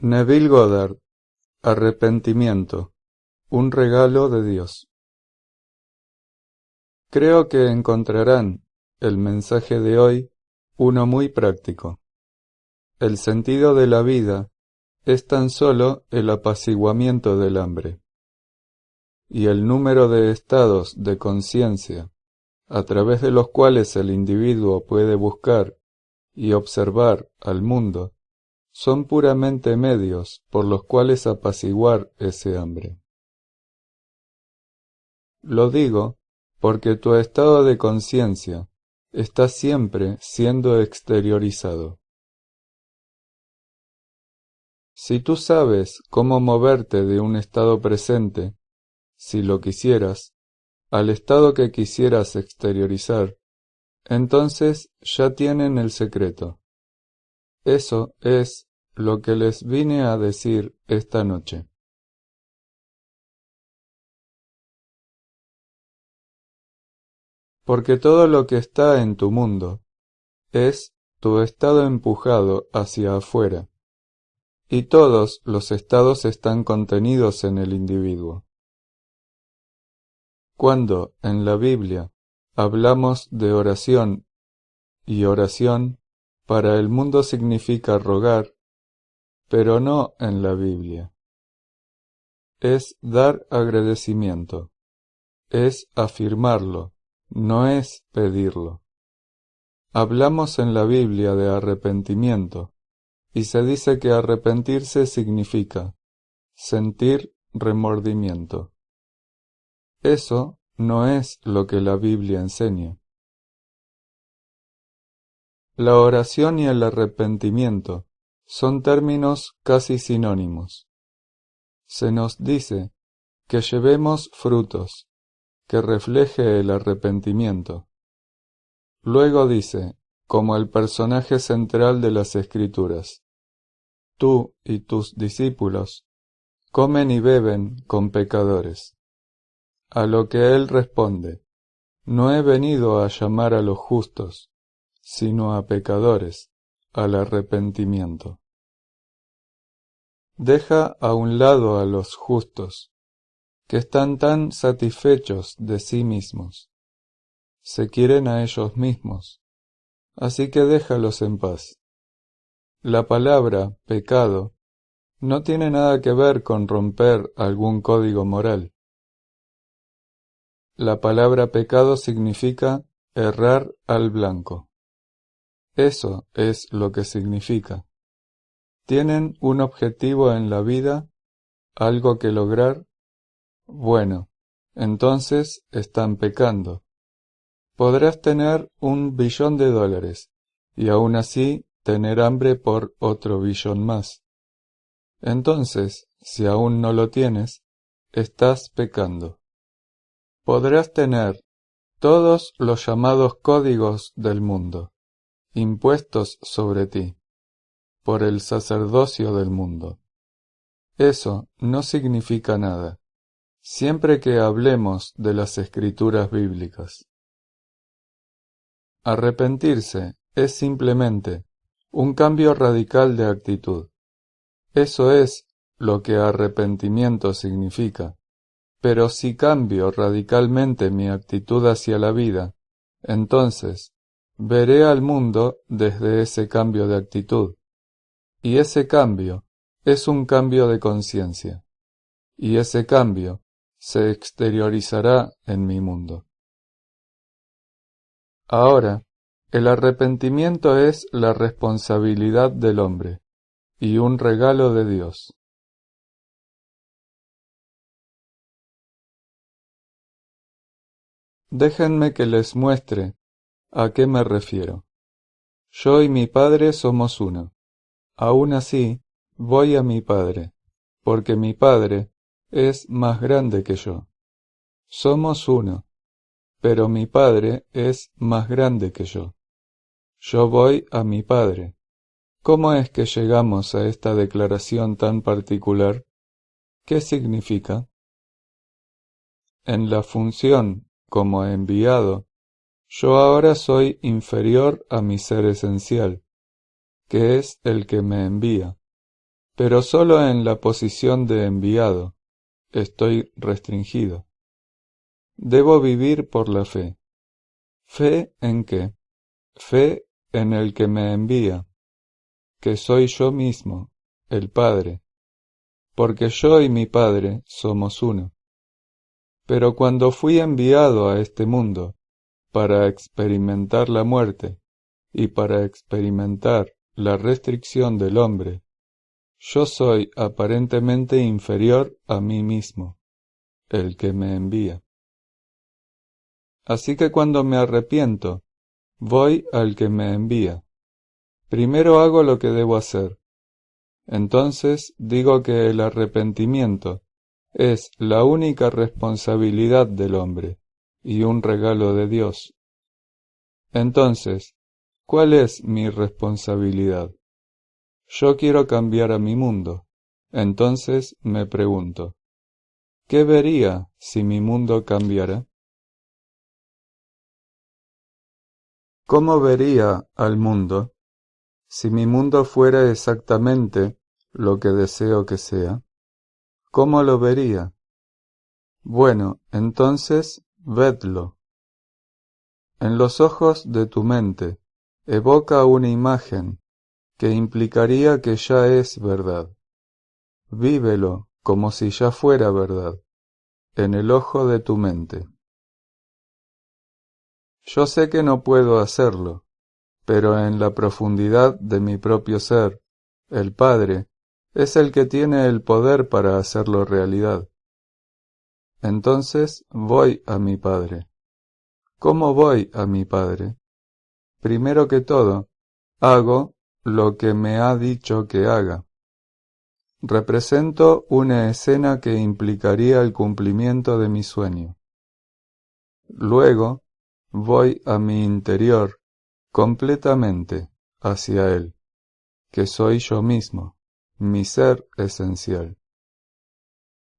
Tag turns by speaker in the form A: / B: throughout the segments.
A: Neville Goddard, Arrepentimiento, un regalo de Dios. Creo que encontrarán el mensaje de hoy uno muy práctico. El sentido de la vida es tan solo el apaciguamiento del hambre, y el número de estados de conciencia a través de los cuales el individuo puede buscar y observar al mundo son puramente medios por los cuales apaciguar ese hambre. Lo digo porque tu estado de conciencia está siempre siendo exteriorizado. Si tú sabes cómo moverte de un estado presente, si lo quisieras, al estado que quisieras exteriorizar, entonces ya tienen el secreto. Eso es lo que les vine a decir esta noche. Porque todo lo que está en tu mundo es tu estado empujado hacia afuera, y todos los estados están contenidos en el individuo. Cuando en la Biblia hablamos de oración, y oración para el mundo significa rogar, pero no en la Biblia. Es dar agradecimiento, es afirmarlo, no es pedirlo. Hablamos en la Biblia de arrepentimiento, y se dice que arrepentirse significa sentir remordimiento. Eso no es lo que la Biblia enseña. La oración y el arrepentimiento son términos casi sinónimos. Se nos dice que llevemos frutos, que refleje el arrepentimiento. Luego dice, como el personaje central de las Escrituras, tú y tus discípulos comen y beben con pecadores. A lo que él responde, no he venido a llamar a los justos, sino a pecadores, al arrepentimiento. Deja a un lado a los justos, que están tan satisfechos de sí mismos. Se quieren a ellos mismos, así que déjalos en paz. La palabra pecado no tiene nada que ver con romper algún código moral. La palabra pecado significa errar al blanco. Eso es lo que significa. ¿Tienen un objetivo en la vida? ¿Algo que lograr? Bueno, entonces están pecando. Podrás tener $1 billón y aún así tener hambre por otro billón más. Entonces, si aún no lo tienes, estás pecando. Podrás tener todos los llamados códigos del mundo, impuestos sobre ti, por el sacerdocio del mundo. Eso no significa nada, siempre que hablemos de las escrituras bíblicas. Arrepentirse es simplemente un cambio radical de actitud. Eso es lo que arrepentimiento significa. Pero si cambio radicalmente mi actitud hacia la vida, entonces veré al mundo desde ese cambio de actitud. Y ese cambio es un cambio de conciencia. Y ese cambio se exteriorizará en mi mundo. Ahora, el arrepentimiento es la responsabilidad del hombre y un regalo de Dios. Déjenme que les muestre a qué me refiero. Yo y mi Padre somos uno. Aún así, voy a mi Padre, porque mi Padre es más grande que yo. Somos uno, pero mi Padre es más grande que yo. Yo voy a mi Padre. ¿Cómo es que llegamos a esta declaración tan particular? ¿Qué significa? En la función como enviado, yo ahora soy inferior a mi ser esencial, que es el que me envía. pero solo en la posición de enviado estoy restringido. Debo vivir por la fe. ¿Fe en qué? Fe en el que me envía, que soy yo mismo, el Padre, porque yo y mi Padre somos uno. Pero cuando fui enviado a este mundo para experimentar la muerte y para experimentar la restricción del hombre, yo soy aparentemente inferior a mí mismo, el que me envía. Así que cuando me arrepiento, voy al que me envía. Primero hago lo que debo hacer. Entonces digo que el arrepentimiento es la única responsabilidad del hombre y un regalo de Dios. Entonces, ¿cuál es mi responsabilidad? Yo quiero cambiar a mi mundo. Entonces me pregunto, ¿qué vería si mi mundo cambiara? ¿Cómo vería al mundo si mi mundo fuera exactamente lo que deseo que sea? ¿Cómo lo vería? Bueno, entonces vedlo. En los ojos de tu mente evoca una imagen que implicaría que ya es verdad. Vívelo como si ya fuera verdad, en el ojo de tu mente. Yo sé que no puedo hacerlo, pero en la profundidad de mi propio ser, el Padre es el que tiene el poder para hacerlo realidad. Entonces voy a mi Padre. ¿Cómo voy a mi Padre? Primero que todo, hago lo que me ha dicho que haga. Represento una escena que implicaría el cumplimiento de mi sueño. Luego, voy a mi interior, completamente, hacia Él, que soy yo mismo, mi ser esencial.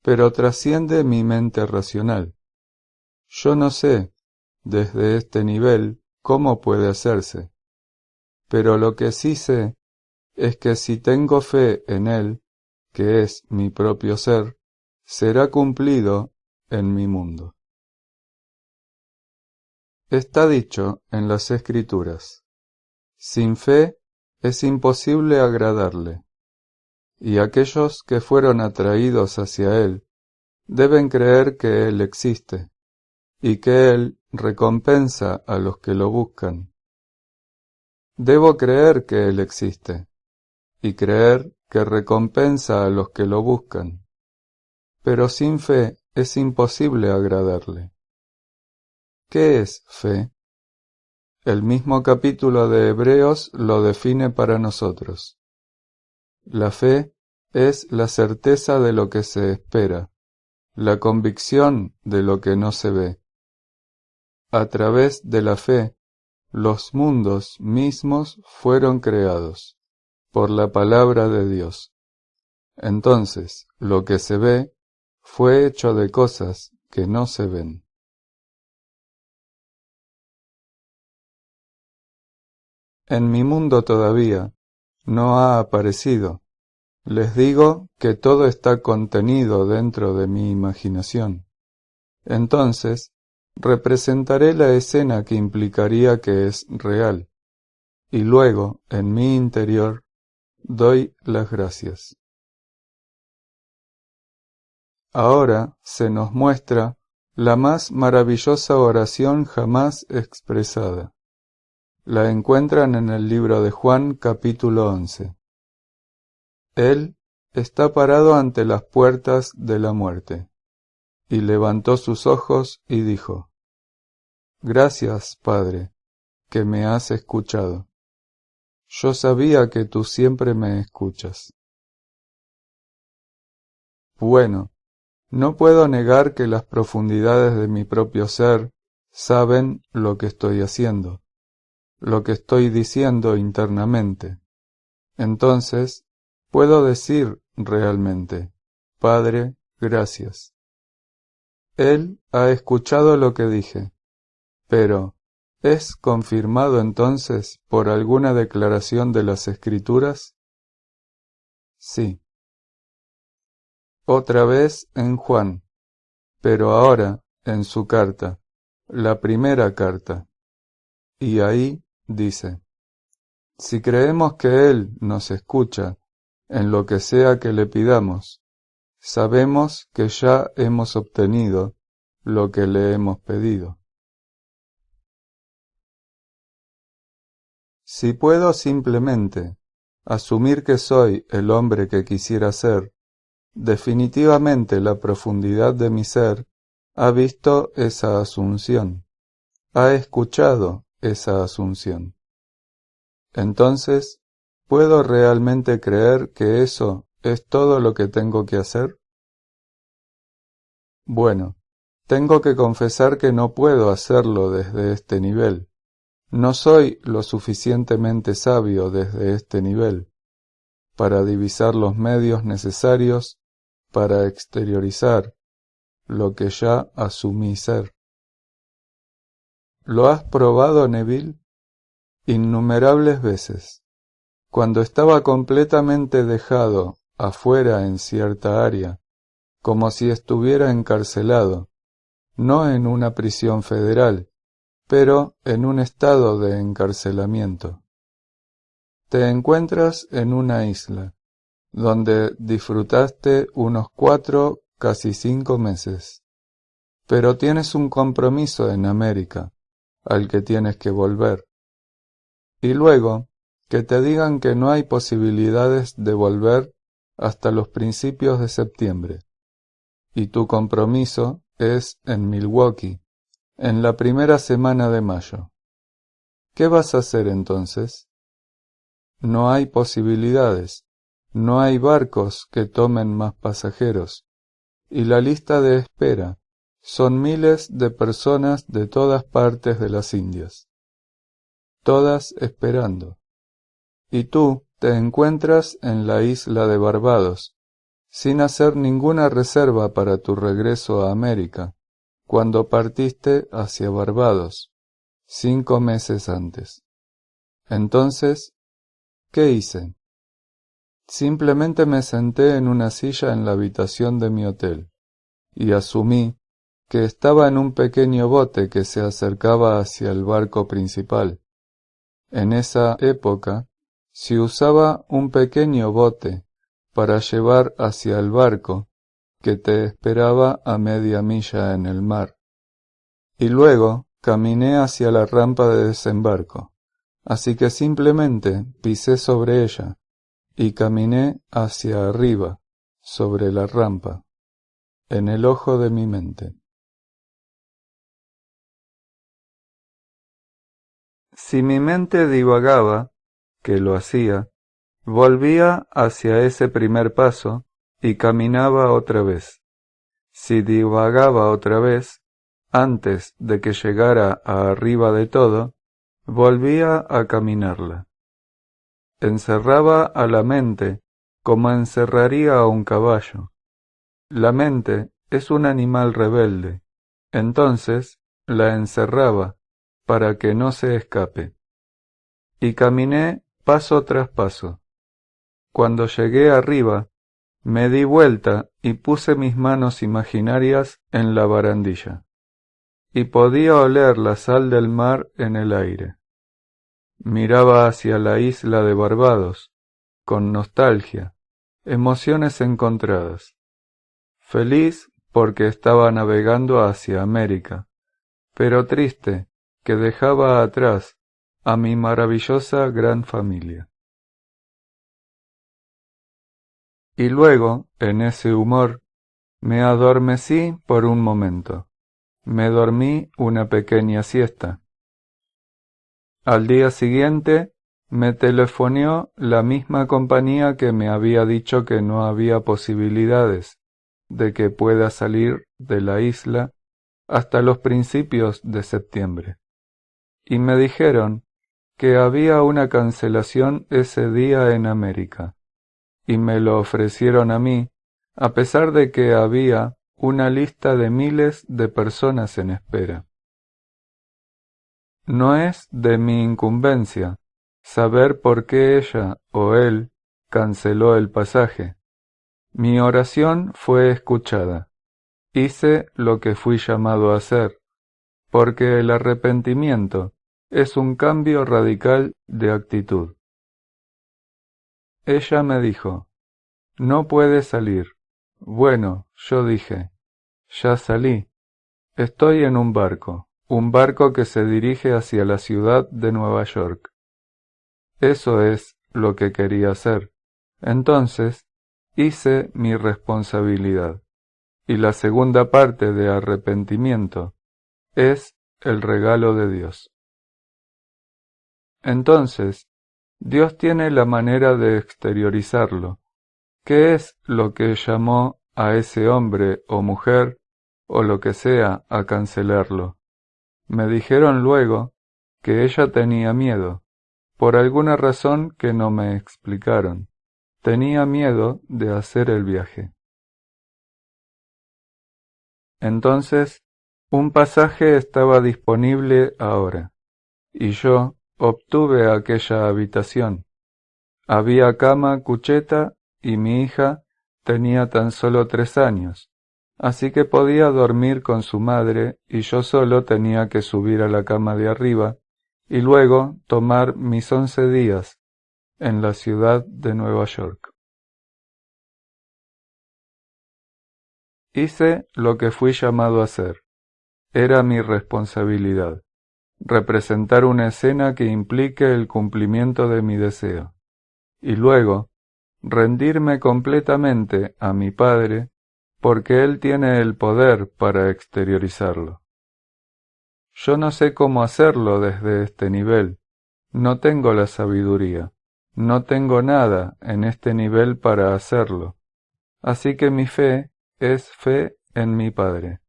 A: Pero trasciende mi mente racional. Yo no sé, desde este nivel, cómo puede hacerse, pero lo que sí sé es que si tengo fe en Él, que es mi propio ser, será cumplido en mi mundo. Está dicho en las Escrituras, sin fe es imposible agradarle, y aquellos que fueron atraídos hacia Él deben creer que Él existe, y que Él recompensa a los que lo buscan. Debo creer que Él existe, y creer que recompensa a los que lo buscan. Pero sin fe es imposible agradarle. ¿Qué es fe? El mismo capítulo de Hebreos lo define para nosotros. La fe es la certeza de lo que se espera, la convicción de lo que no se ve. A través de la fe, los mundos mismos fueron creados por la palabra de Dios. Entonces, lo que se ve fue hecho de cosas que no se ven. En mi mundo todavía no ha aparecido. Les digo que todo está contenido dentro de mi imaginación. Entonces, representaré la escena que implicaría que es real, y luego, en mi interior, doy las gracias. Ahora se nos muestra la más maravillosa oración jamás expresada. La encuentran en el libro de Juan, capítulo 11. Él está parado ante las puertas de la muerte, y levantó sus ojos y dijo: Gracias, Padre, que me has escuchado. Yo sabía que tú siempre me escuchas. Bueno, no puedo negar que las profundidades de mi propio ser saben lo que estoy haciendo, lo que estoy diciendo internamente. Entonces, puedo decir realmente: Padre, gracias. Él ha escuchado lo que dije, pero ¿es confirmado entonces por alguna declaración de las Escrituras? Sí. otra vez en Juan, pero ahora en su carta, la primera carta. Y ahí dice: si creemos que Él nos escucha en lo que sea que le pidamos, sabemos que ya hemos obtenido lo que le hemos pedido. Si puedo simplemente asumir que soy el hombre que quisiera ser, definitivamente la profundidad de mi ser ha visto esa asunción, ha escuchado esa asunción. Entonces, ¿puedo realmente creer que eso es todo lo que tengo que hacer? Bueno, tengo que confesar que no puedo hacerlo desde este nivel. No soy lo suficientemente sabio desde este nivel para divisar los medios necesarios para exteriorizar lo que ya asumí ser. ¿Lo has probado, Neville? Innumerables veces. Cuando estaba completamente dejado afuera en cierta área, como si estuviera encarcelado, no en una prisión federal, pero en un estado de encarcelamiento. Te encuentras en una isla, donde disfrutaste unos 4, casi 5 meses, pero tienes un compromiso en América, al que tienes que volver. Y luego, que te digan que no hay posibilidades de volver hasta los principios de septiembre, y tu compromiso es en Milwaukee, en la primera semana de mayo. ¿Qué vas a hacer entonces? No hay posibilidades, no hay barcos que tomen más pasajeros, y la lista de espera son miles de personas de todas partes de las Indias, todas esperando. Y tú te encuentras en la isla de Barbados, sin hacer ninguna reserva para tu regreso a América, cuando partiste hacia Barbados, 5 meses antes. Entonces, ¿qué hice? Simplemente me senté en una silla en la habitación de mi hotel, y asumí que estaba en un pequeño bote que se acercaba hacia el barco principal. En esa época, se usaba un pequeño bote para llevar hacia el barco que te esperaba a media milla en el mar. Y luego caminé hacia la rampa de desembarco, así que simplemente pisé sobre ella y caminé hacia arriba, sobre la rampa, en el ojo de mi mente. Si mi mente divagaba, que lo hacía, volvía hacia ese primer paso y caminaba otra vez. Si divagaba otra vez, antes de que llegara a arriba de todo, volvía a caminarla. Encerraba a la mente como encerraría a un caballo. La mente es un animal rebelde, entonces la encerraba para que no se escape. Y caminé paso tras paso. Cuando llegué arriba, me di vuelta y puse mis manos imaginarias en la barandilla, y podía oler la sal del mar en el aire. Miraba hacia la isla de Barbados, con nostalgia, emociones encontradas. Feliz porque estaba navegando hacia América, pero triste que dejaba atrás a mi maravillosa gran familia. Y luego, en ese humor, me adormecí por un momento. Me dormí una pequeña siesta. Al día siguiente, me telefoneó la misma compañía que me había dicho que no había posibilidades de que pueda salir de la isla hasta los principios de septiembre. Y me dijeron que había una cancelación ese día en América, y me lo ofrecieron a mí, a pesar de que había una lista de miles de personas en espera. No es de mi incumbencia saber por qué ella o él canceló el pasaje, Mi oración fue escuchada. Hice lo que fui llamado a hacer, porque el arrepentimiento es un cambio radical de actitud. Ella me dijo, no puede salir. Bueno, yo dije, ya salí. Estoy en un barco que se dirige hacia la ciudad de Nueva York. Eso es lo que quería hacer. Entonces, hice mi responsabilidad. Y la segunda parte de arrepentimiento es el regalo de Dios. Entonces, Dios tiene la manera de exteriorizarlo. ¿Qué es lo que llamó a ese hombre o mujer o lo que sea a cancelarlo? Me dijeron luego que ella tenía miedo, por alguna razón que no me explicaron. Tenía miedo de hacer el viaje. Entonces, un pasaje estaba disponible ahora, y yo obtuve aquella habitación. Había cama, cucheta, y mi hija tenía tan solo 3 años, así que podía dormir con su madre y yo solo tenía que subir a la cama de arriba y luego tomar mis 11 días en la ciudad de Nueva York. Hice lo que fui llamado a hacer. Era mi responsabilidad, representar una escena que implique el cumplimiento de mi deseo, y luego rendirme completamente a mi Padre, porque Él tiene el poder para exteriorizarlo. Yo no sé cómo hacerlo desde este nivel, no tengo la sabiduría, no tengo nada en este nivel para hacerlo, así que mi fe es fe en mi Padre,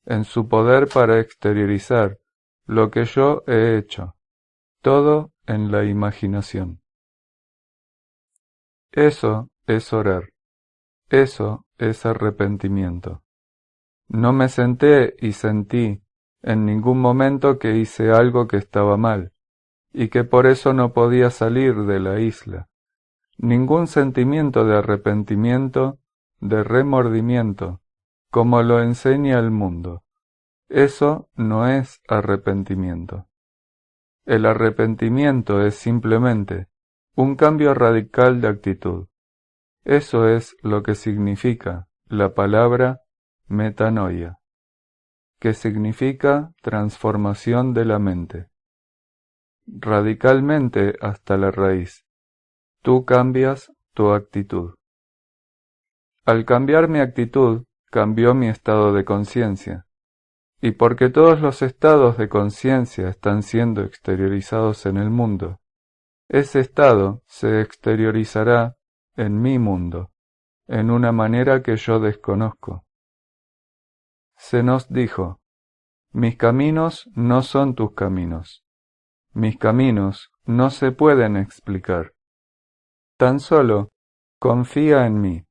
A: en su poder para exteriorizar lo que yo he hecho, todo en la imaginación. Eso es orar. Eso es arrepentimiento. No me senté y sentí en ningún momento que hice algo que estaba mal, y que por eso no podía salir de la isla. Ningún sentimiento de arrepentimiento, de remordimiento, como lo enseña el mundo. Eso no es arrepentimiento. El arrepentimiento es simplemente un cambio radical de actitud. Eso es lo que significa la palabra metanoia, que significa transformación de la mente. Radicalmente hasta la raíz. Tú cambias tu actitud. Al cambiar mi actitud, cambió mi estado de conciencia. Y porque todos los estados de conciencia están siendo exteriorizados en el mundo, ese estado se exteriorizará en mi mundo, en una manera que yo desconozco. Se nos dijo, mis caminos no son tus caminos, mis caminos no se pueden explicar. Tan solo confía en mí,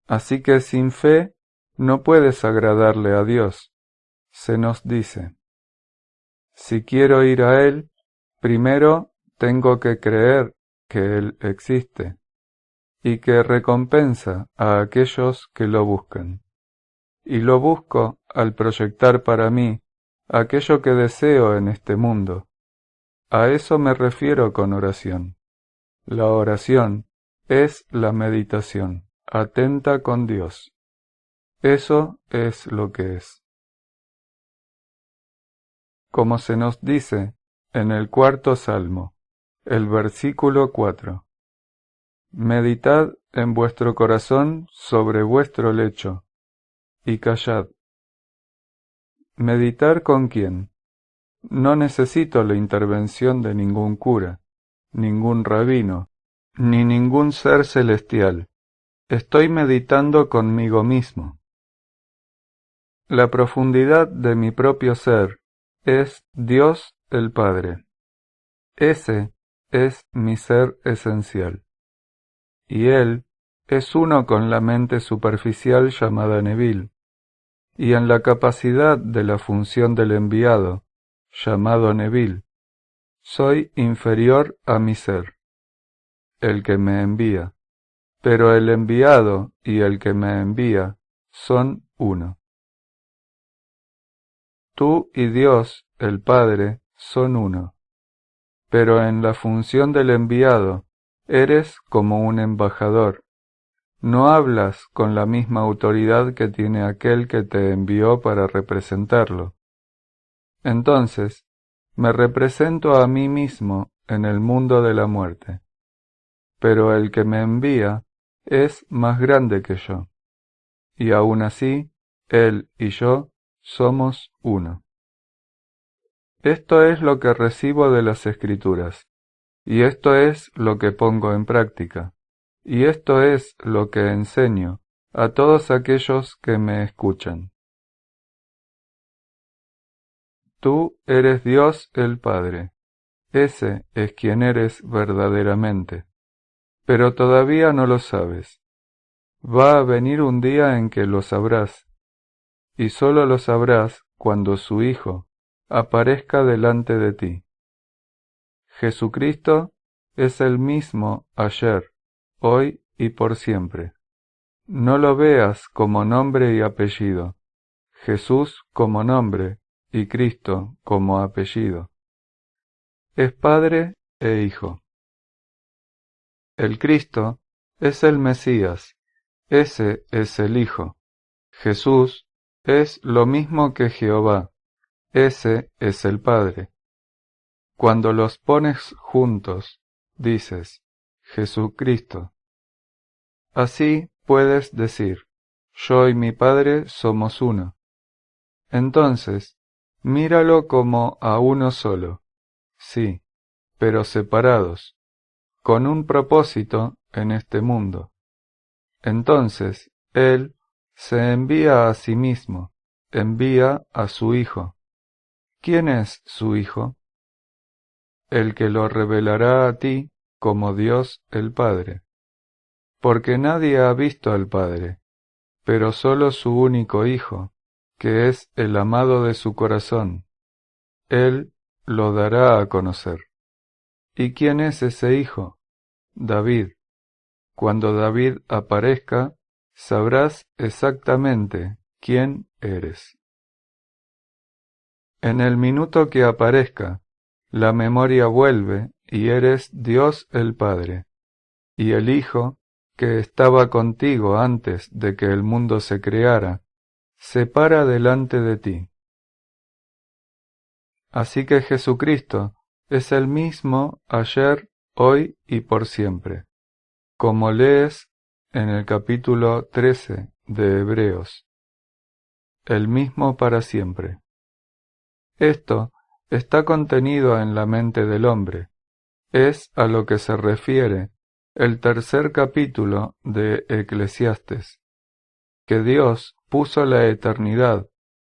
A: así que sin fe no puedes agradarle a Dios. Se nos dice, si quiero ir a Él, primero tengo que creer que Él existe y que recompensa a aquellos que lo buscan. Y lo busco al proyectar para mí aquello que deseo en este mundo. A eso me refiero con oración. La oración es la meditación, atenta con Dios. Eso es lo que es. Como se nos dice en el 4º Salmo, el versículo 4. Meditad en vuestro corazón sobre vuestro lecho, y callad. ¿Meditar con quién? No necesito la intervención de ningún cura, ningún rabino, ni ningún ser celestial. Estoy meditando conmigo mismo. La profundidad de mi propio ser es Dios el Padre. Ese es mi ser esencial. Y Él es uno con la mente superficial llamada Nevil, y en la capacidad de la función del enviado, llamado Nevil, soy inferior a mi ser, el que me envía, pero el enviado y el que me envía son uno. Tú y Dios, el Padre, son uno, pero en la función del enviado eres como un embajador. No hablas con la misma autoridad que tiene aquel que te envió para representarlo. Entonces, me represento a mí mismo en el mundo de la muerte, pero el que me envía es más grande que yo, y aun así, él y yo somos uno. Esto es lo que recibo de las Escrituras, y esto es lo que pongo en práctica, y esto es lo que enseño a todos aquellos que me escuchan. Tú eres Dios el Padre, ese es quien eres verdaderamente, pero todavía no lo sabes. Va a venir un día en que lo sabrás, y sólo lo sabrás cuando su Hijo aparezca delante de ti. Jesucristo es el mismo ayer, hoy y por siempre. No lo veas como nombre y apellido, Jesús como nombre y Cristo como apellido. Es Padre e Hijo. El Cristo es el Mesías, ese es el Hijo. Jesús es lo mismo que Jehová, ese es el Padre. Cuando los pones juntos, dices, Jesucristo. Así puedes decir, yo y mi Padre somos uno. Entonces, míralo como a uno solo, sí, pero separados, con un propósito en este mundo. Entonces, Él se envía a sí mismo, envía a su Hijo. ¿Quién es su Hijo? El que lo revelará a ti como Dios el Padre. Porque nadie ha visto al Padre, pero sólo su único Hijo, que es el amado de su corazón. Él lo dará a conocer. ¿Y quién es ese Hijo? David. Cuando David aparezca, sabrás exactamente quién eres. En el minuto que aparezca, la memoria vuelve y eres Dios el Padre, y el Hijo, que estaba contigo antes de que el mundo se creara, se para delante de ti. Así que Jesucristo es el mismo ayer, hoy y por siempre, como lees en el capítulo 13 de Hebreos, el mismo para siempre. Esto está contenido en la mente del hombre, es a lo que se refiere el tercer capítulo de Eclesiastes, que Dios puso la eternidad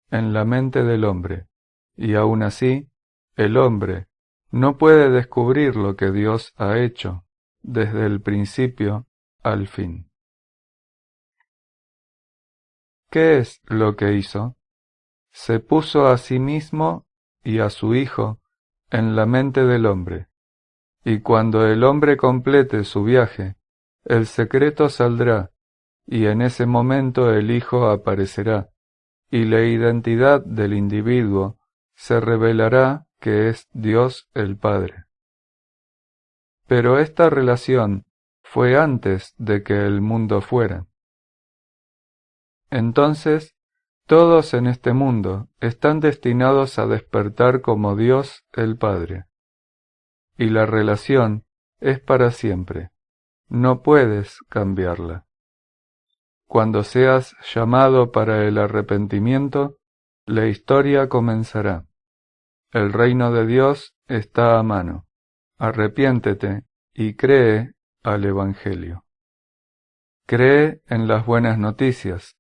A: en la mente del hombre, y aun así, el hombre no puede descubrir lo que Dios ha hecho desde el principio al fin. ¿Qué es lo que hizo? Se puso a sí mismo y a su Hijo en la mente del hombre, y cuando el hombre complete su viaje, el secreto saldrá, y en ese momento el Hijo aparecerá, y la identidad del individuo se revelará que es Dios el Padre. Pero esta relación fue antes de que el mundo fuera. Entonces, todos en este mundo están destinados a despertar como Dios el Padre. Y la relación es para siempre. No puedes cambiarla. Cuando seas llamado para el arrepentimiento, la historia comenzará. El reino de Dios está a mano. Arrepiéntete y cree al Evangelio. Cree en las buenas noticias.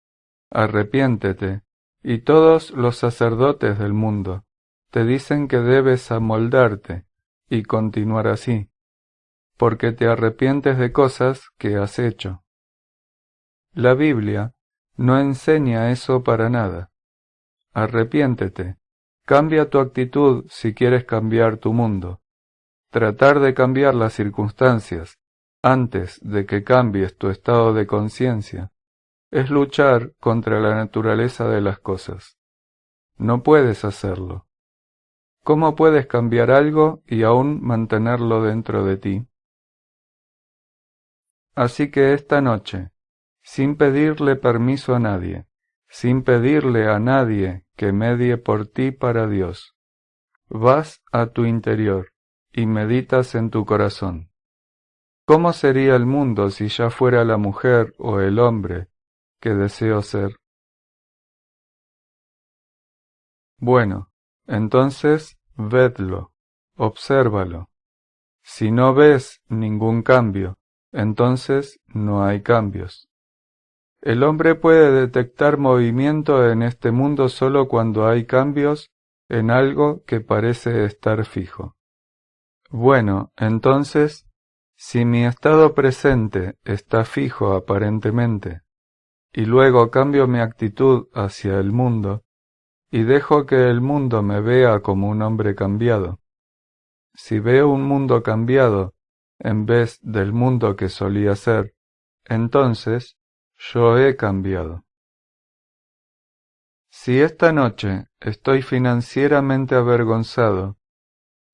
A: Arrepiéntete, y todos los sacerdotes del mundo te dicen que debes amoldarte y continuar así, porque te arrepientes de cosas que has hecho. La Biblia no enseña eso para nada. Arrepiéntete, cambia tu actitud si quieres cambiar tu mundo. Tratar de cambiar las circunstancias, antes de que cambies tu estado de conciencia, es luchar contra la naturaleza de las cosas. No puedes hacerlo. ¿Cómo puedes cambiar algo y aún mantenerlo dentro de ti? Así que esta noche, sin pedirle permiso a nadie, sin pedirle a nadie que medie por ti para Dios, vas a tu interior y meditas en tu corazón. ¿Cómo sería el mundo si ya fuera la mujer o el hombre que deseo ser? Bueno, entonces vedlo, obsérvalo. Si no ves ningún cambio, entonces no hay cambios. El hombre puede detectar movimiento en este mundo solo cuando hay cambios en algo que parece estar fijo. Bueno, entonces, si mi estado presente está fijo aparentemente, y luego cambio mi actitud hacia el mundo, y dejo que el mundo me vea como un hombre cambiado, si veo un mundo cambiado en vez del mundo que solía ser, entonces yo he cambiado. Si esta noche estoy financieramente avergonzado,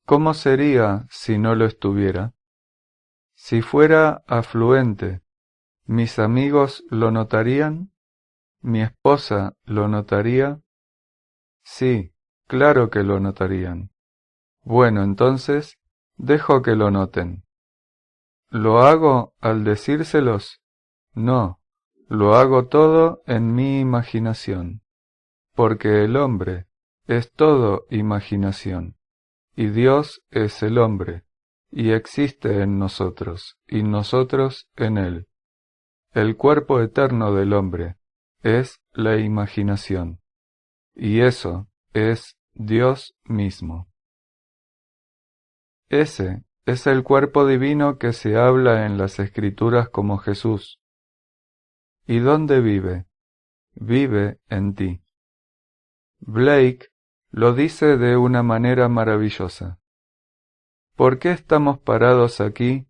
A: ¿cómo sería si no lo estuviera? Si fuera afluente, ¿mis amigos lo notarían? ¿Mi esposa lo notaría? Sí, claro que lo notarían. Bueno, entonces, dejo que lo noten. ¿Lo hago al decírselos? No, lo hago todo en mi imaginación, porque el hombre es todo imaginación, y Dios es el hombre, y existe en nosotros, y nosotros en él. El cuerpo eterno del hombre es la imaginación, y eso es Dios mismo. Ese es el cuerpo divino que se habla en las Escrituras como Jesús. ¿Y dónde vive? Vive en ti. Blake lo dice de una manera maravillosa. ¿Por qué estamos parados aquí,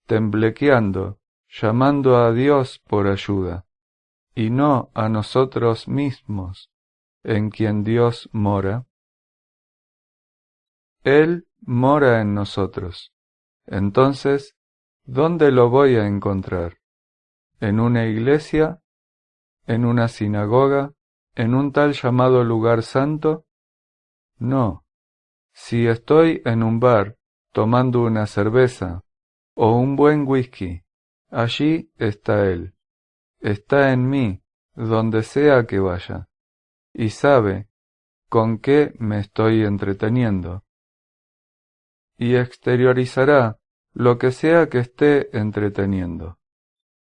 A: temblequeando, llamando a Dios por ayuda, y no a nosotros mismos, en quien Dios mora? Él mora en nosotros. Entonces, ¿dónde lo voy a encontrar? ¿En una iglesia? ¿En una sinagoga? ¿En un tal llamado lugar santo? No. Si estoy en un bar tomando una cerveza o un buen whisky, allí está Él. Está en mí, donde sea que vaya, y sabe con qué me estoy entreteniendo. Y exteriorizará lo que sea que esté entreteniendo.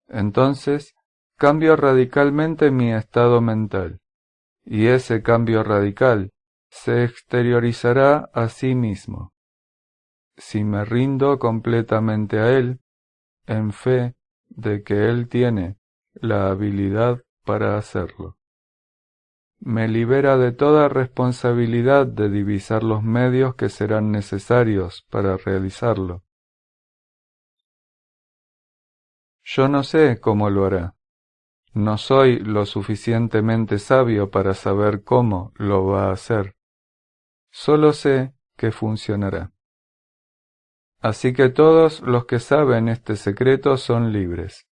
A: Entonces, cambio radicalmente mi estado mental, y ese cambio radical se exteriorizará a sí mismo. Si me rindo completamente a Él, en fe de que Él tiene la habilidad para hacerlo. Me libera de toda responsabilidad de divisar los medios que serán necesarios para realizarlo. Yo no sé cómo lo hará. No soy lo suficientemente sabio para saber cómo lo va a hacer. Solo sé que funcionará. Así que todos los que saben este secreto son libres.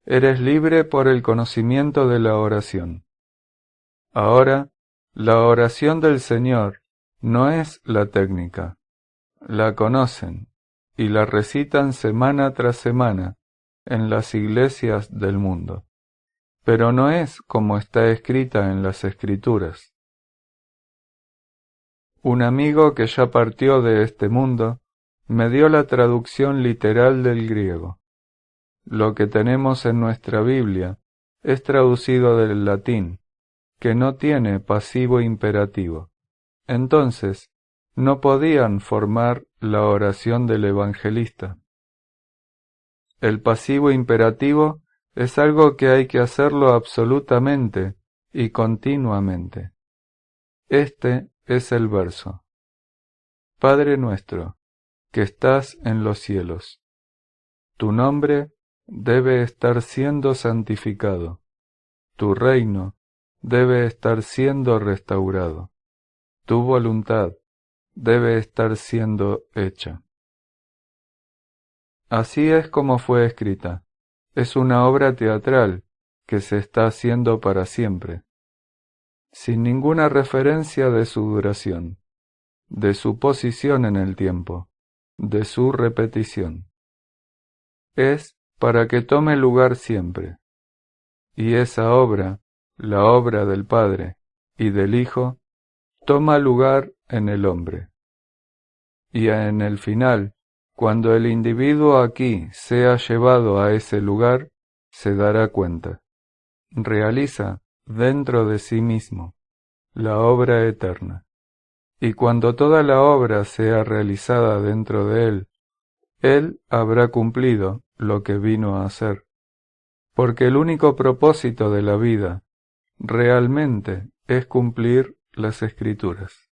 A: Eres libre por el conocimiento de la oración. Ahora, la oración del Señor no es la técnica. La conocen y la recitan semana tras semana en las iglesias del mundo, pero no es como está escrita en las Escrituras. Un amigo que ya partió de este mundo me dio la traducción literal del griego. Lo que tenemos en nuestra Biblia es traducido del latín, que no tiene pasivo imperativo. Entonces, no podían formar la oración del evangelista. El pasivo imperativo es algo que hay que hacerlo absolutamente y continuamente. Este es el verso. Padre nuestro, que estás en los cielos. Tu nombre debe estar siendo santificado. Tu reino debe estar siendo restaurado. Tu voluntad debe estar siendo hecha. Así es como fue escrita. Es una obra teatral que se está haciendo para siempre, sin ninguna referencia de su duración, de su posición en el tiempo, de su repetición. Es para que tome lugar siempre. Y esa obra, la obra del Padre y del Hijo, toma lugar en el hombre. Y en el final, cuando el individuo aquí sea llevado a ese lugar, se dará cuenta. Realiza dentro de sí mismo la obra eterna. Y cuando toda la obra sea realizada dentro de él habrá cumplido lo que vino a hacer. Porque el único propósito de la vida realmente es cumplir las Escrituras.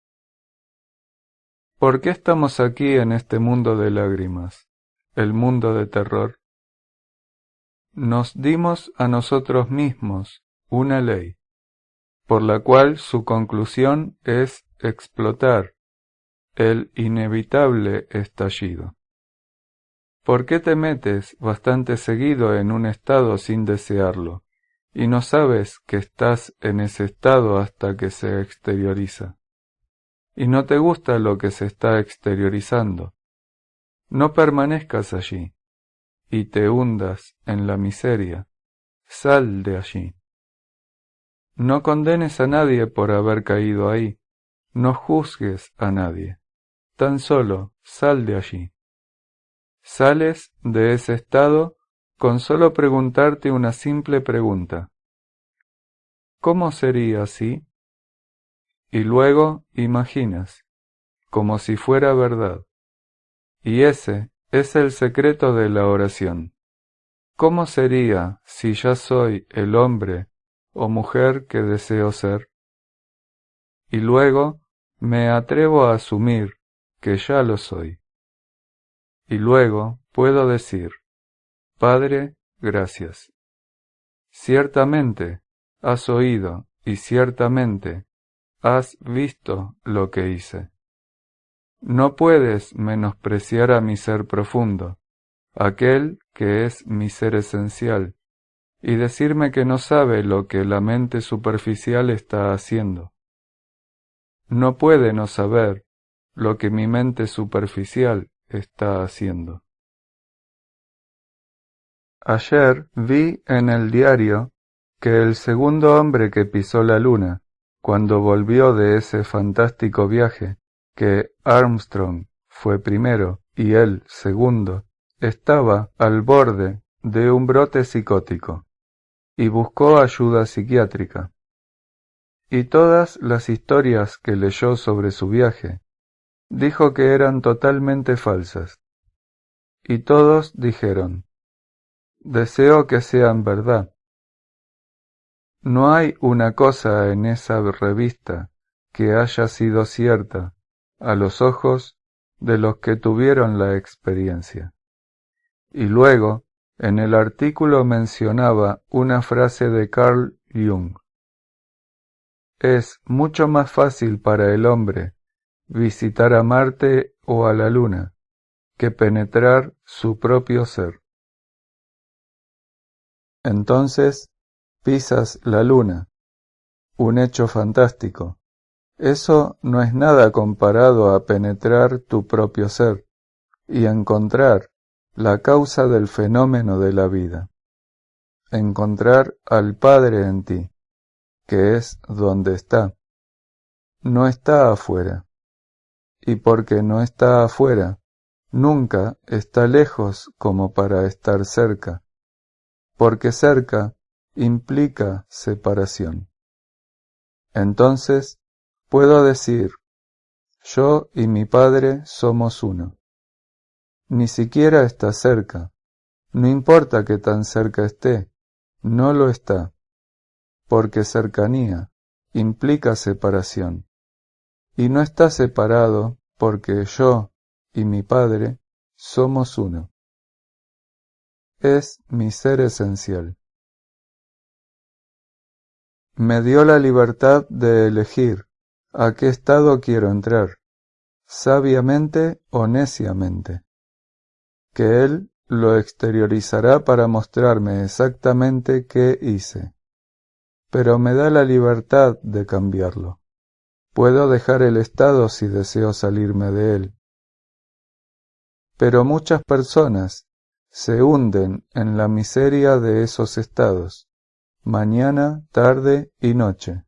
A: ¿Por qué estamos aquí en este mundo de lágrimas, el mundo de terror? Nos dimos a nosotros mismos una ley, por la cual su conclusión es explotar el inevitable estallido. ¿Por qué te metes bastante seguido en un estado sin desearlo, y no sabes que estás en ese estado hasta que se exterioriza? Y no te gusta lo que se está exteriorizando. No permanezcas allí, y te hundas en la miseria. Sal de allí. No condenes a nadie por haber caído ahí. No juzgues a nadie. Tan solo sal de allí. Sales de ese estado con solo preguntarte una simple pregunta. ¿Cómo sería así? Y luego imaginas, como si fuera verdad. Y ese es el secreto de la oración. ¿Cómo sería si ya soy el hombre o mujer que deseo ser? Y luego me atrevo a asumir que ya lo soy. Y luego puedo decir, Padre, gracias. Ciertamente has oído y ciertamente has visto lo que hice. No puedes menospreciar a mi ser profundo, aquel que es mi ser esencial, y decirme que no sabe lo que la mente superficial está haciendo. No puede no saber lo que mi mente superficial está haciendo. Ayer vi en el diario que el segundo hombre que pisó la luna, cuando volvió de ese fantástico viaje, que Armstrong fue primero y él segundo, estaba al borde de un brote psicótico y buscó ayuda psiquiátrica. Y todas las historias que leyó sobre su viaje, dijo que eran totalmente falsas. Y todos dijeron, deseo que sean verdad. No hay una cosa en esa revista que haya sido cierta a los ojos de los que tuvieron la experiencia. Y luego, en el artículo mencionaba una frase de Carl Jung. Es mucho más fácil para el hombre visitar a Marte o a la Luna que penetrar su propio ser. Entonces pisas la Luna, un hecho fantástico. Eso no es nada comparado a penetrar tu propio ser y encontrar la causa del fenómeno de la vida. Encontrar al Padre en ti, que es donde está. No está afuera. Y porque no está afuera, nunca está lejos como para estar cerca, porque cerca implica separación. Entonces, puedo decir, yo y mi Padre somos uno. Ni siquiera está cerca, no importa que tan cerca esté, no lo está, porque cercanía implica separación, y no está separado porque yo y mi Padre somos uno. es mi ser esencial. Me dio la libertad de elegir a qué estado quiero entrar, sabiamente o neciamente, que Él lo exteriorizará para mostrarme exactamente qué hice, pero me da la libertad de cambiarlo. Puedo dejar el estado si deseo salirme de él. Pero muchas personas se hunden en la miseria de esos estados, mañana, tarde y noche,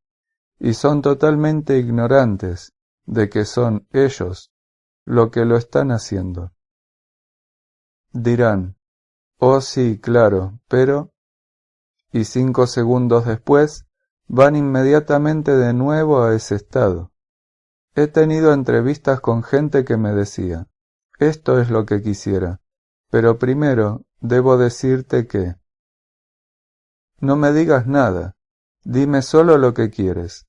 A: y son totalmente ignorantes de que son ellos lo que lo están haciendo. Dirán, oh sí, claro, pero... y 5 segundos después van inmediatamente de nuevo a ese estado. He tenido entrevistas con gente que me decía, esto es lo que quisiera, pero primero debo decirte que... No me digas nada, dime solo lo que quieres.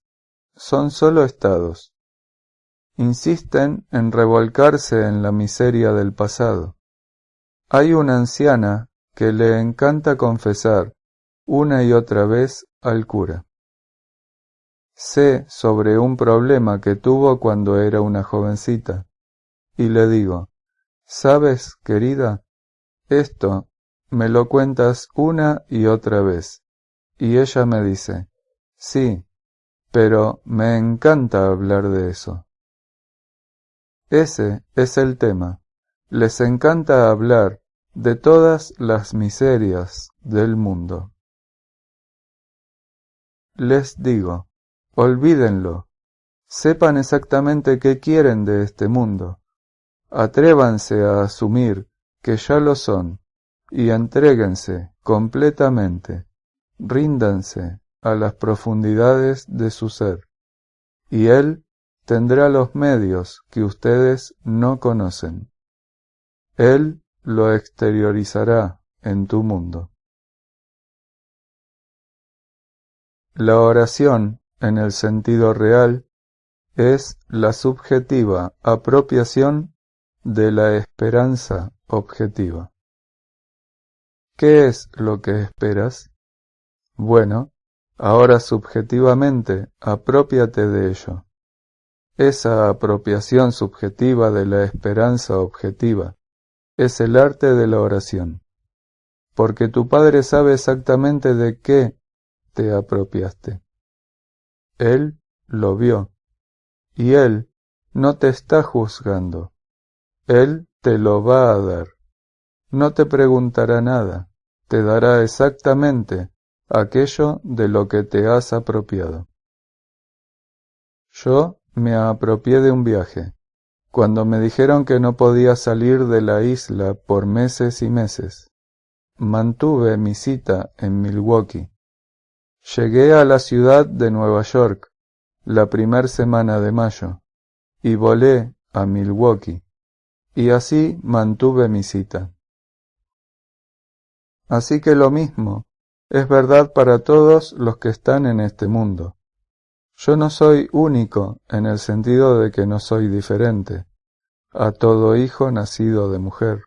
A: Son solo estados. Insisten en revolcarse en la miseria del pasado. Hay una anciana que le encanta confesar una y otra vez al cura. Sé sobre un problema que tuvo cuando era una jovencita, y le digo, ¿sabes, querida? Esto me lo cuentas una y otra vez. Y ella me dice, sí, pero me encanta hablar de eso. Ese es el tema. Les encanta hablar de todas las miserias del mundo. Les digo, olvídenlo, sepan exactamente qué quieren de este mundo, atrévanse a asumir que ya lo son, y entréguense completamente, ríndanse a las profundidades de su ser, y Él tendrá los medios que ustedes no conocen. Él lo exteriorizará en tu mundo. La oración, en el sentido real, es la subjetiva apropiación de la esperanza objetiva. ¿Qué es lo que esperas? Bueno, ahora subjetivamente aprópiate de ello. Esa apropiación subjetiva de la esperanza objetiva es el arte de la oración, porque tu Padre sabe exactamente de qué te apropiaste. Él lo vio, y Él no te está juzgando. Él te lo va a dar. No te preguntará nada, te dará exactamente aquello de lo que te has apropiado. Yo me apropié de un viaje, cuando me dijeron que no podía salir de la isla por meses y meses. Mantuve mi cita en Milwaukee. Llegué a la ciudad de Nueva York la primer semana de mayo y volé a Milwaukee, y así mantuve mi cita. Así que lo mismo es verdad para todos los que están en este mundo. Yo no soy único en el sentido de que no soy diferente a todo hijo nacido de mujer.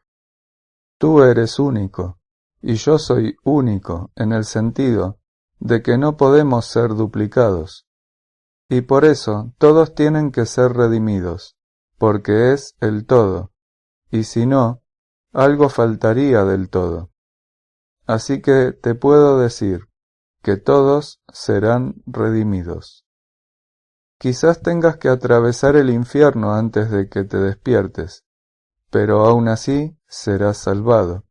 A: Tú eres único, y yo soy único en el sentido de que no podemos ser duplicados. Y por eso todos tienen que ser redimidos, porque es el todo, y si no, algo faltaría del todo. Así que te puedo decir que todos serán redimidos. Quizás tengas que atravesar el infierno antes de que te despiertes, pero aún así serás salvado.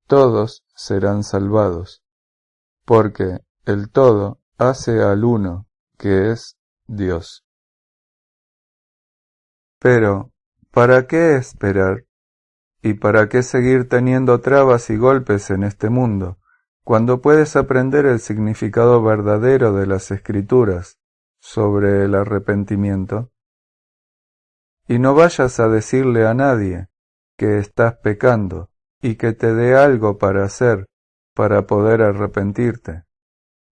A: Todos serán salvados, porque el todo hace al uno, que es Dios. Pero, ¿para qué esperar? ¿Y para qué seguir teniendo trabas y golpes en este mundo, cuando puedes aprender el significado verdadero de las Escrituras sobre el arrepentimiento? Y no vayas a decirle a nadie que estás pecando y que te dé algo para hacer para poder arrepentirte.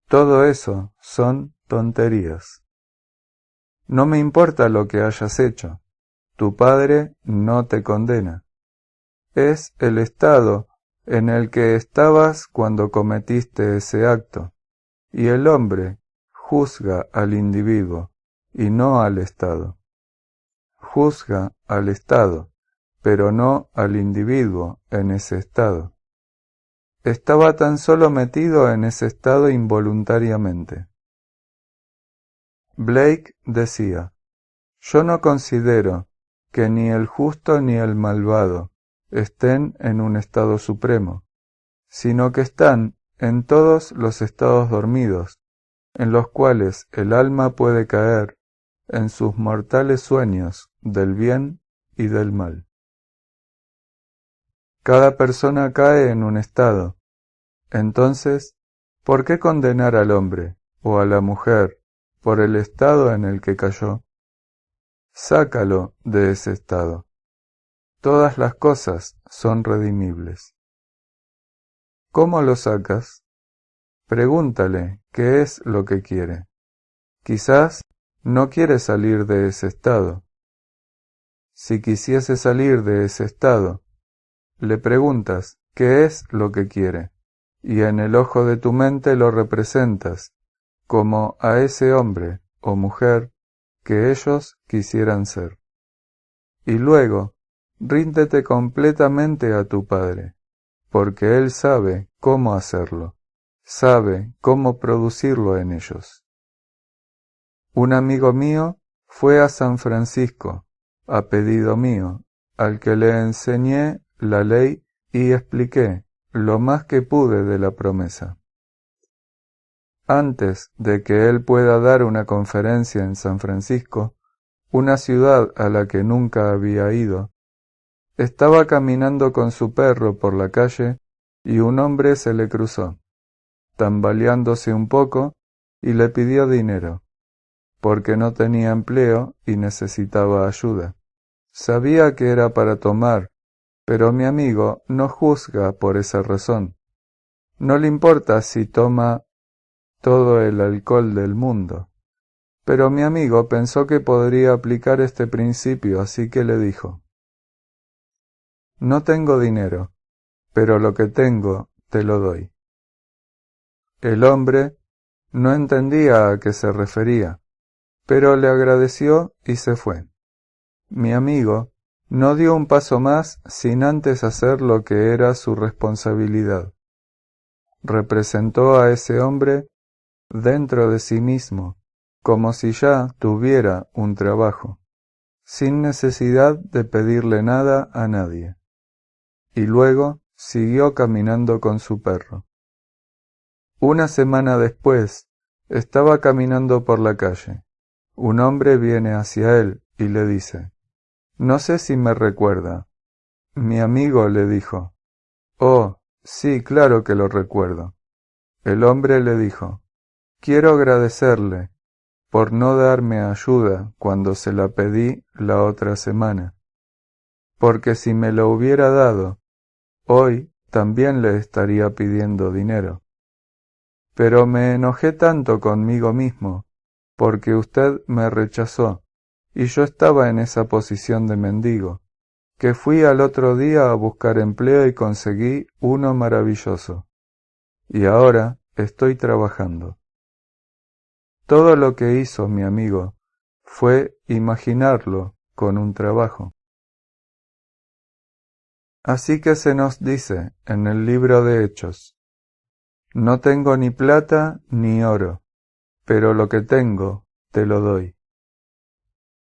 A: Todo eso son tonterías. No me importa lo que hayas hecho. Tu Padre no te condena. Es el estado en el que estabas cuando cometiste ese acto, y el hombre juzga al individuo y no al Estado. Juzga al Estado, pero no al individuo en ese estado. Estaba tan solo metido en ese estado involuntariamente. Blake decía: «Yo no considero que ni el justo ni el malvado estén en un estado supremo, sino que están en todos los estados dormidos, en los cuales el alma puede caer en sus mortales sueños del bien y del mal». Cada persona cae en un estado. Entonces, ¿por qué condenar al hombre o a la mujer por el estado en el que cayó? Sácalo de ese estado. Todas las cosas son redimibles. ¿Cómo lo sacas? Pregúntale qué es lo que quiere. Quizás no quiere salir de ese estado. Si quisiese salir de ese estado, le preguntas qué es lo que quiere, y en el ojo de tu mente lo representas como a ese hombre o mujer que ellos quisieran ser. Y luego, ríndete completamente a tu Padre, porque Él sabe cómo hacerlo, sabe cómo producirlo en ellos. Un amigo mío fue a San Francisco, a pedido mío, al que le enseñé la ley y expliqué lo más que pude de la promesa. Antes de que él pueda dar una conferencia en San Francisco, una ciudad a la que nunca había ido, estaba caminando con su perro por la calle y un hombre se le cruzó, tambaleándose un poco, y le pidió dinero, porque no tenía empleo y necesitaba ayuda. Sabía que era para tomar, pero mi amigo no juzga por esa razón. No le importa si toma todo el alcohol del mundo. Pero mi amigo pensó que podría aplicar este principio, así que le dijo: «No tengo dinero, pero lo que tengo te lo doy». El hombre no entendía a qué se refería, pero le agradeció y se fue. Mi amigo no dio un paso más sin antes hacer lo que era su responsabilidad. Representó a ese hombre dentro de sí mismo, como si ya tuviera un trabajo, sin necesidad de pedirle nada a nadie. Y luego siguió caminando con su perro. Una semana después, estaba caminando por la calle. Un hombre viene hacia él y le dice: «No sé si me recuerda». Mi amigo le dijo: «Oh, sí, claro que lo recuerdo». El hombre le dijo: «Quiero agradecerle por no darme ayuda cuando se la pedí la otra semana, porque si me lo hubiera dado, hoy también le estaría pidiendo dinero. Pero me enojé tanto conmigo mismo, porque usted me rechazó, y yo estaba en esa posición de mendigo, que fui al otro día a buscar empleo y conseguí uno maravilloso. Y ahora estoy trabajando». Todo lo que hizo mi amigo fue imaginarlo con un trabajo. Así que se nos dice en el libro de Hechos: «No tengo ni plata ni oro, pero lo que tengo te lo doy».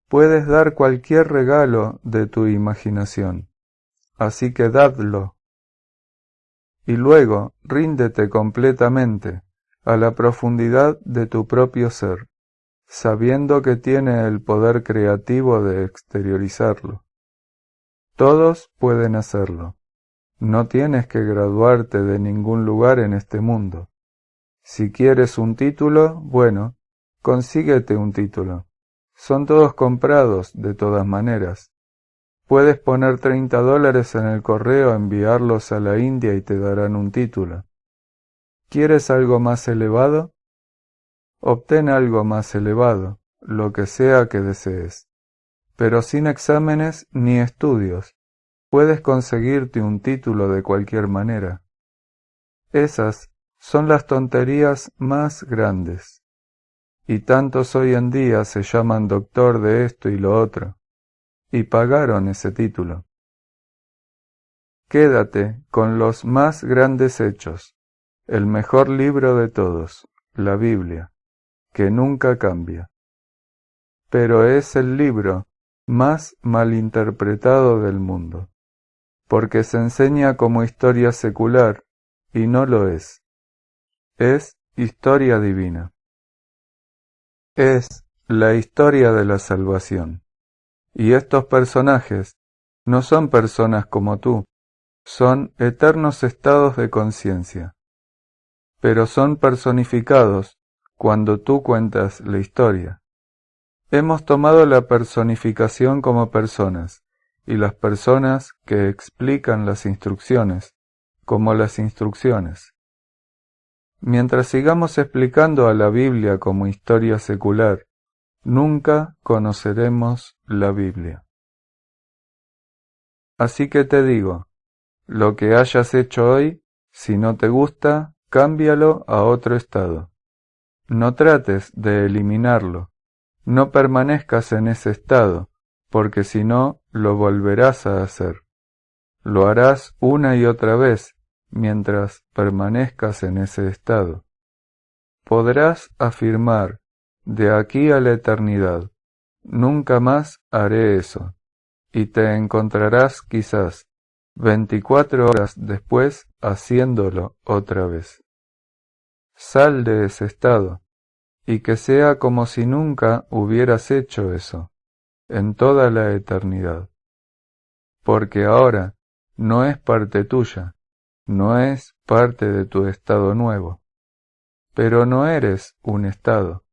A: Puedes dar cualquier regalo de tu imaginación, así que dadlo. Y luego ríndete completamente a la profundidad de tu propio ser, sabiendo que tiene el poder creativo de exteriorizarlo. Todos pueden hacerlo. No tienes que graduarte de ningún lugar en este mundo. Si quieres un título, bueno, consíguete un título. Son todos comprados de todas maneras. Puedes poner $30 en el correo, enviarlos a la India y te darán un título. ¿Quieres algo más elevado? Obtén algo más elevado, lo que sea que desees, pero sin exámenes ni estudios, puedes conseguirte un título de cualquier manera. Esas son las tonterías más grandes. Y tantos hoy en día se llaman doctor de esto y lo otro, y pagaron ese título. Quédate con los más grandes hechos, el mejor libro de todos, la Biblia, que nunca cambia. Pero es el libro más malinterpretado del mundo, porque se enseña como historia secular, y no lo es. Es historia divina. Es la historia de la salvación. Y estos personajes no son personas como tú, son eternos estados de conciencia, pero son personificados cuando tú cuentas la historia. Hemos tomado la personificación como personas, y las personas que explican las instrucciones como las instrucciones. Mientras sigamos explicando a la Biblia como historia secular, nunca conoceremos la Biblia. Así que te digo, lo que hayas hecho hoy, si no te gusta, cámbialo a otro estado. No trates de eliminarlo, no permanezcas en ese estado, porque si no, lo volverás a hacer. Lo harás una y otra vez, mientras permanezcas en ese estado. Podrás afirmar, de aquí a la eternidad, nunca más haré eso, y te encontrarás quizás 24 horas después haciéndolo otra vez. Sal de ese estado, y que sea como si nunca hubieras hecho eso, en toda la eternidad. Porque ahora no es parte tuya, no es parte de tu estado nuevo. Pero no eres un estado,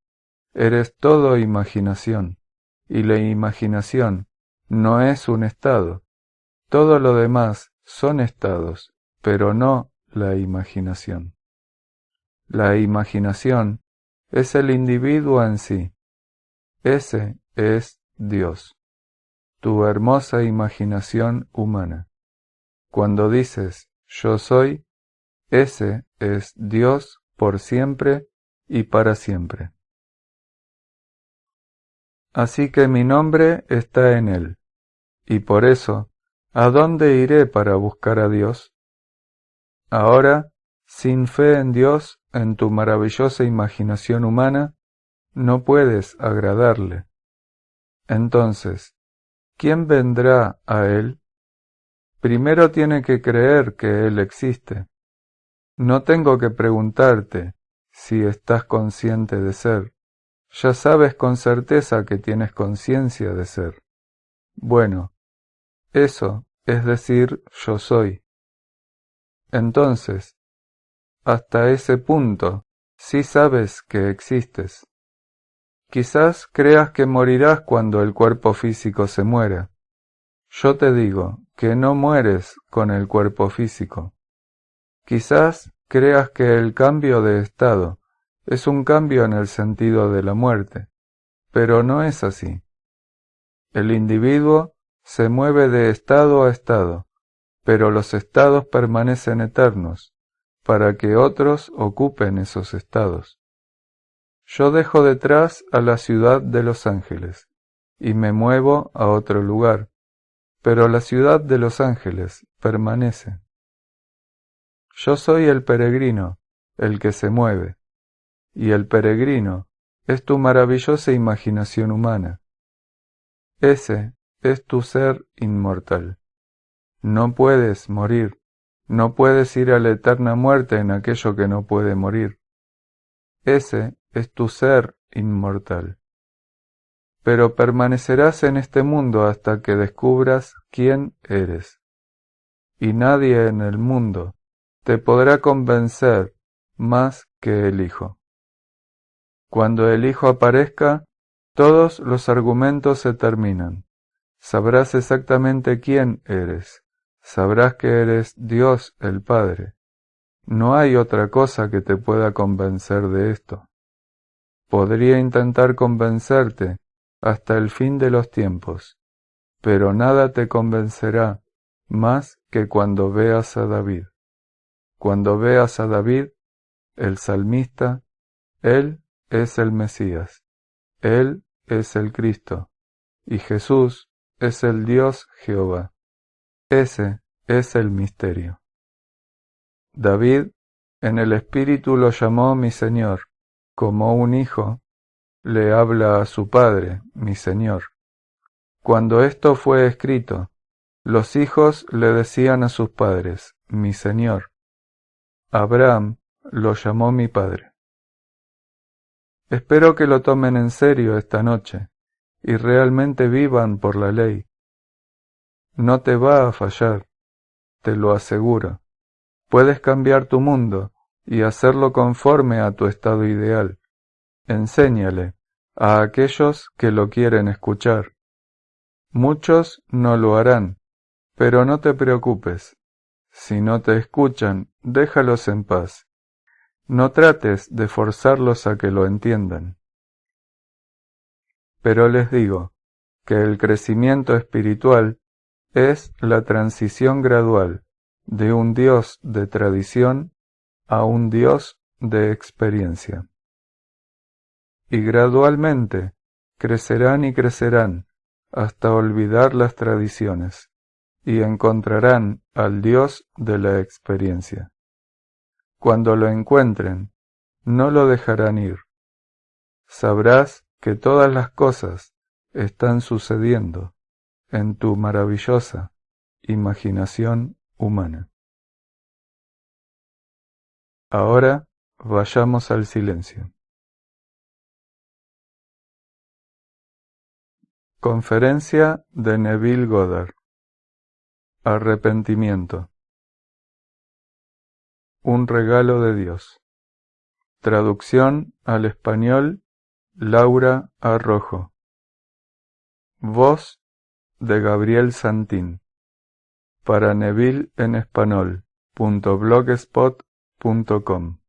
A: eres todo imaginación, y la imaginación no es un estado. Todo lo demás son estados, pero no la imaginación. La imaginación es el individuo en sí. Ese es Dios, tu hermosa imaginación humana. Cuando dices yo soy, ese es Dios por siempre y para siempre. Así que mi nombre está en él, y por eso, ¿a dónde iré para buscar a Dios? Ahora, sin fe en Dios, en tu maravillosa imaginación humana, no puedes agradarle. Entonces, ¿quién vendrá a Él? Primero tiene que creer que Él existe. No tengo que preguntarte si estás consciente de ser. Ya sabes con certeza que tienes conciencia de ser. Bueno, eso es decir yo soy. Entonces, hasta ese punto, sí sabes que existes. Quizás creas que morirás cuando el cuerpo físico se muera. Yo te digo que no mueres con el cuerpo físico. Quizás creas que el cambio de estado es un cambio en el sentido de la muerte, pero no es así. El individuo se mueve de estado a estado, pero los estados permanecen eternos, para que otros ocupen esos estados. Yo dejo detrás a la ciudad de los ángeles, y me muevo a otro lugar, pero la ciudad de los ángeles permanece. Yo soy el peregrino, el que se mueve, y el peregrino es tu maravillosa imaginación humana. Ese es tu ser inmortal. No puedes morir, no puedes ir a la eterna muerte en aquello que no puede morir. Ese es tu ser inmortal. Pero permanecerás en este mundo hasta que descubras quién eres. Y nadie en el mundo te podrá convencer más que el Hijo. Cuando el Hijo aparezca, todos los argumentos se terminan. Sabrás exactamente quién eres. Sabrás que eres Dios el Padre. No hay otra cosa que te pueda convencer de esto. Podría intentar convencerte hasta el fin de los tiempos, pero nada te convencerá más que cuando veas a David. Cuando veas a David, el salmista, él es el Mesías, él es el Cristo, y Jesús es el Dios Jehová. Ese es el misterio. David en el Espíritu lo llamó mi Señor, como un hijo le habla a su padre, mi Señor. Cuando esto fue escrito, los hijos le decían a sus padres, mi Señor. Abraham lo llamó mi padre. Espero que lo tomen en serio esta noche y realmente vivan por la ley. No te va a fallar, te lo aseguro. Puedes cambiar tu mundo y hacerlo conforme a tu estado ideal. Enséñale a aquellos que lo quieren escuchar. Muchos no lo harán, pero no te preocupes. Si no te escuchan, déjalos en paz. No trates de forzarlos a que lo entiendan. Pero les digo que el crecimiento espiritual es la transición gradual de un Dios de tradición a un Dios de experiencia. Y gradualmente crecerán y crecerán hasta olvidar las tradiciones y encontrarán al Dios de la experiencia. Cuando lo encuentren, no lo dejarán ir. Sabrás que todas las cosas están sucediendo en tu maravillosa imaginación humana. Ahora vayamos al silencio. Conferencia de Neville Goddard. Arrepentimiento. Un regalo de Dios. Traducción al español Laura Arrojo. Voz de Gabriel Santín. Para Neville en Español.blogspot.com